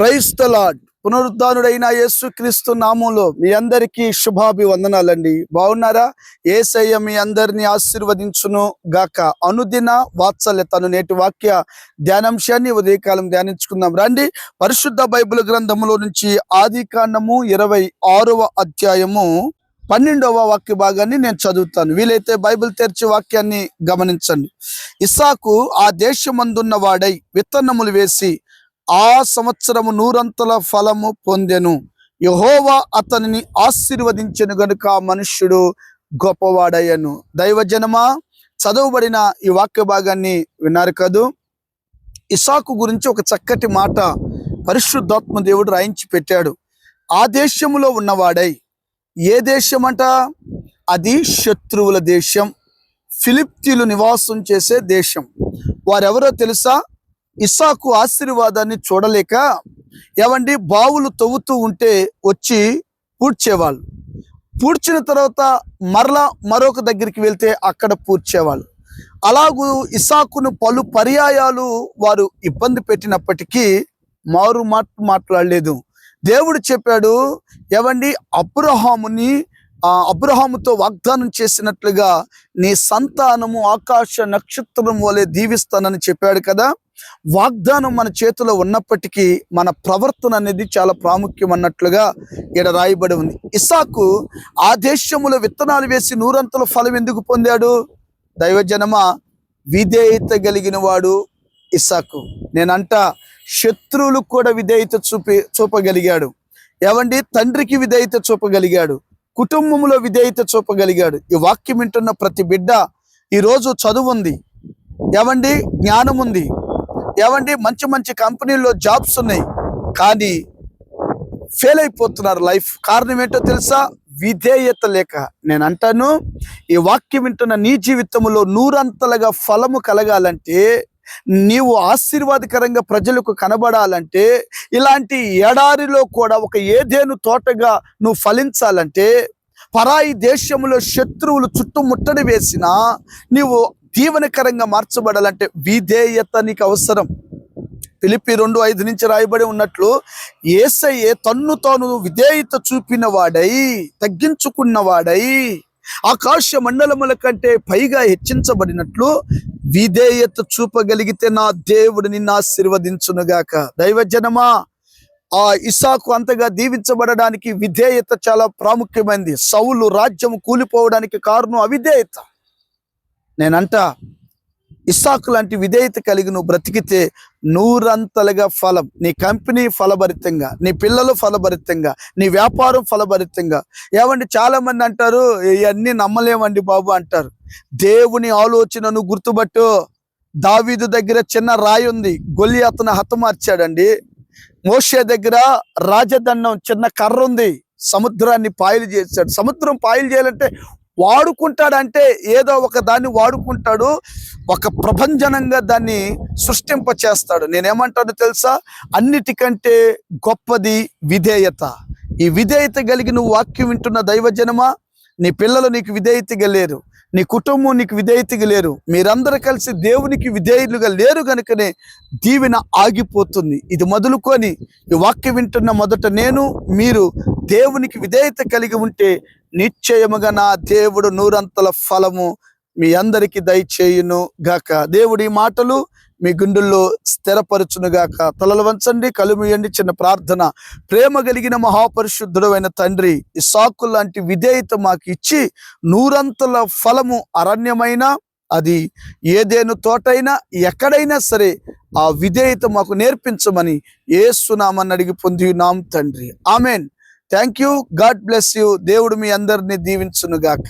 Praise the lord. పునరుద్ధానుడైన యేసుక్రీస్తు నామంలో మీ అందరికీ శుభాభివందనాలండి. బాగున్నారా? యేసయ్య మీ అందరినీ ఆశీర్వదించును గాక. అనుదిన వాత్సల్యతను నేటి వాక్య ధ్యానాంశాన్ని ఉదయకాలం ధ్యానించుకుందాం రండి. పరిశుద్ధ బైబిల్ గ్రంథములో నుంచి ఆదికాండము 26వ అధ్యాయము 12వ వాక్య భాగాన్ని నేను చదువుతాను. వీలైతే బైబిల్ తెరిచి వాక్యాన్ని గమనించండి. ఇస్సాకు ఆ దేశమందున్న వాడై విత్తనములు వేసి ఆ సంవత్సరము 100 ఫలము పొందెను. యెహోవా అతనిని ఆశీర్వదించెను గనుక మనుష్యుడు గొప్పవాడయ్యను. దైవజనమా, చదవబడిన ఈ వాక్య భాగాన్ని విన్నారు కదూ. ఇస్సాకు గురించి ఒక చక్కటి మాట పరిశుద్ధాత్మ దేవుడు రాయించి పెట్టాడు. ఆ దేశములో ఉన్నవాడై, ఏ దేశమంట? అది శత్రువుల దేశం, ఫిలిప్తీయులు నివాసం చేసే దేశం. వారెవరో తెలుసా? ఇస్సాకు ఆశీర్వాదాన్ని చూడలేక బావులు తవ్వుతూ ఉంటే వచ్చి పూడ్చేవాళ్ళు. పూడ్చిన తర్వాత మరలా మరొక దగ్గరికి వెళ్తే అక్కడ పూడ్చేవాళ్ళు. అలాగూ ఇస్సాకును పలు పర్యాయాలు వారు ఇబ్బంది పెట్టినప్పటికీ మారు మాట్లాడలేదు. దేవుడు చెప్పాడు, అబ్రహాముతో వాగ్దానం చేసినట్లుగా నీ సంతానము ఆకాశ నక్షత్రం వలె దీవిస్తానని చెప్పాడు కదా. వాగ్దానం మన చేతిలో ఉన్నప్పటికీ మన ప్రవర్తన అనేది చాలా ప్రాముఖ్యం అన్నట్లుగా ఇక్కడ రాయబడి ఉంది. ఇస్సాకు ఆ దేశములో విత్తనాలు వేసి 100 ఫలం ఎందుకు పొందాడు? దైవజనమా, విధేయత కలిగిన వాడు ఇస్సాకు. నేనంట శత్రువులు కూడా విధేయత చూపగలిగాడు. తండ్రికి విధేయత చూపగలిగాడు, కుటుంబంలో విధేయత చూపగలిగాడు. ఈ వాక్యం వింటున్న ప్రతి బిడ్డ ఈరోజు చదువు ఉంది, జ్ఞానం ఉంది, మంచి మంచి కంపెనీల్లో జాబ్స్ ఉన్నాయి, కానీ ఫెయిల్ అయిపోతున్నారు లైఫ్. కారణం ఏంటో తెలుసా? విధేయత లేక. నేను అంటాను, ఈ వాక్యం వింటున్న నీ జీవితంలో 100 ఫలము కలగాలంటే, నీవు ఆశీర్వాదకరంగా ప్రజలకు కనబడాలంటే, ఇలాంటి ఎడారిలో కూడా ఒక ఏదేను తోటగా నువ్వు ఫలించాలంటే, పరాయి దేశంలో శత్రువులు చుట్టుముట్టడి వేసినా నీవు దీవెనకరంగా మార్చబడాలంటే విధేయత నీకు అవసరం. ఫిలిప్పీ 2:5 నుంచి రాయబడి ఉన్నట్లు, యేసయ్యే తన్ను తాను విధేయత చూపిన వాడై, తగ్గించుకున్న వాడై, ఆకాశ మండలముల కంటే పైగా హెచ్చించబడినట్లు విధేయత చూపగలిగితే నా దేవుడు నిన్ను ఆశీర్వదించునుగాక. దైవజనమా, ఆ ఇస్సాకు అంతగా దీవించబడడానికి విధేయత చాలా ప్రాముఖ్యమైనది. సౌలు రాజ్యం కూలిపోవడానికి కారణం అవిధేయత. నేనంట, ఇస్సాకు లాంటి విధేయత కలిగి నువ్వు బ్రతికితే 100 ఫలం. నీ కంపెనీ ఫలభరితంగా, నీ పిల్లలు ఫలభరితంగా, నీ వ్యాపారం ఫలభరితంగా. చాలా మంది అంటారు, ఇవన్నీ నమ్మలేమండి బాబు అంటారు. దేవుని ఆలోచనను గుర్తుపట్టు. దావీదు దగ్గర చిన్న రాయి ఉంది, గొల్లియాతును హతమార్చాడండి. మోషే దగ్గర రాజదండం చిన్న కర్ర ఉంది, సముద్రాన్ని పాయలు చేశాడు. సముద్రం పాయలు చేయాలంటే వాడుకుంటాడంటే ఏదో ఒక దాన్ని వాడుకుంటాడు, ఒక ప్రభంజనంగా దాన్ని సృష్టింప చేస్తాడు. నేనేమంటాను తెలుసా? అన్నిటికంటే గొప్పది విధేయత. ఈ విధేయత కలిగి నువ్వు వాక్యం వింటున్న దైవజనమా, నీ పిల్లలు నీకు విధేయతగా లేరు, నీ కుటుంబం నీకు విధేయతగా లేరు, మీరందరూ కలిసి దేవునికి విధేయులుగా లేరు కనుకనే దీవెన ఆగిపోతుంది. ఇది మొదలుకొని ఈ వాక్యం వింటున్న మొదట మీరు దేవునికి విధేయత కలిగి ఉంటే నిశ్చయముగా నా దేవుడు 100 ఫలము మీ అందరికీ దయచేయును గాక. దేవుడి మాటలు మీ గుండెల్లో స్థిరపరచును గాక. తలలు వంచండి, కళ్ళు మూయండి. చిన్న ప్రార్థన. ప్రేమ కలిగిన మహాపరిశుద్ధుడైన తండ్రి, ఇస్సాకు లాంటి విధేయత మాకు ఇచ్చి 100 ఫలము, అరణ్యమైన అది ఏదేను తోటైనా ఎక్కడైనా సరే ఆ విధేయత మాకు నేర్పించమని యేసు నామమున అడిగి పొందినాం తండ్రి. Amen. Thank you. God bless you. దేవుడు మీ అందరినీ దీవించును గాక.